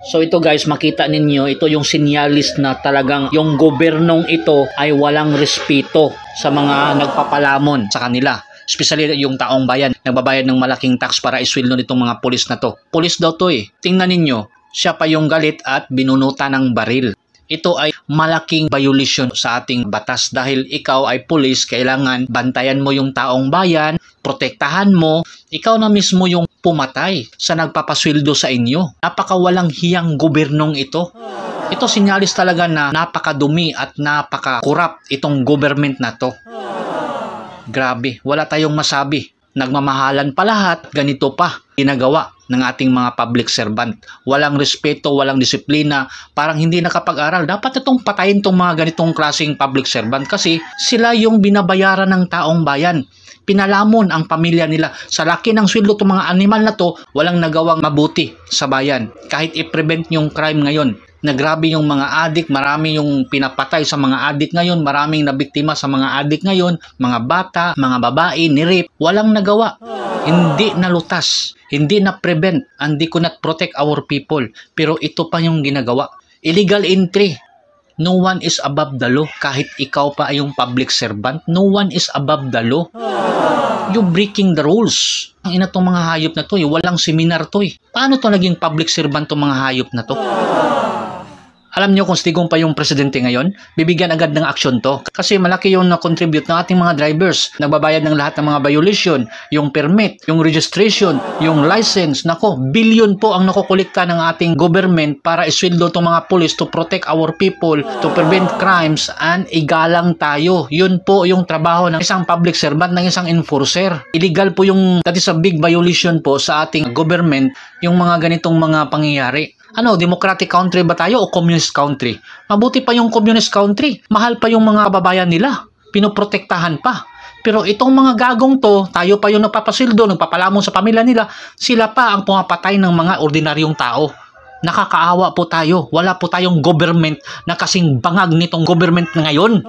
So ito guys, makita ninyo, ito yung sinyalis na talagang yung gobernong ito ay walang respeto sa mga nagpapalamon sa kanila. Especially yung taong bayan, nagbabayad ng malaking tax para isweldo nitong mga pulis na to. Pulis daw to eh. Tingnan ninyo, siya pa yung galit at binunutan ng baril. Ito ay malaking violation sa ating batas dahil ikaw ay pulis, kailangan bantayan mo yung taong bayan, protektahan mo, ikaw na mismo yung pumatay sa nagpapasweldo sa inyo. Napakawalang hiyang gobernong ito. Ito sinyalis talaga na napakadumi at napaka-corrupt itong government na to. Grabe, wala tayong masabi. Nagmamahalan pa lahat, ganito pa ginagawa ng ating mga public servant. Walang respeto, walang disiplina, parang hindi nakapag-aral. Dapat itong patayin itong mga ganitong klaseng public servant kasi sila yung binabayaran ng taong bayan. Pinalamon ang pamilya nila. Sa laki ng sweldo itong mga animal na to, walang nagawang mabuti sa bayan. Kahit i-prevent yung crime ngayon. Nagrabe yung mga adik, marami yung pinapatay sa mga adik ngayon, maraming nabiktima sa mga adik ngayon, mga bata, mga babae, nirip, walang nagawa. Hindi nalutas, hindi na-prevent, and they could not protect our people. Pero ito pa yung ginagawa. Illegal entry. No one is above the law. Kahit ikaw pa ay yung public servant, no one is above the law. You breaking the rules. Ang ina tong mga hayop na to, walang seminar to eh. Paano to naging public servant tong mga hayop na to? Alam niyo kung stigong pa yung presidente ngayon, bibigyan agad ng aksyon to. Kasi malaki yung na-contribute ng ating mga drivers. Nagbabayad ng lahat ng mga violation, yung permit, yung registration, yung license. Nako, billion po ang nakukulikta ng ating government para isweldo itong mga police to protect our people, to prevent crimes, and igalang tayo. Yun po yung trabaho ng isang public servant, ng isang enforcer. Illegal po yung, that is a big violation po sa ating government, yung mga ganitong mga pangyayari. Ano, democratic country ba tayo o communist country? Mabuti pa yung communist country. Mahal pa yung mga kababayan nila. Pinoprotektahan pa. Pero itong mga gagong to, tayo pa yung nagpapasildo, nagpapalamon sa pamilya nila, sila pa ang pumapatay ng mga ordinaryong tao. Nakakaawa po tayo. Wala po tayong government na kasing bangag nitong government na ngayon.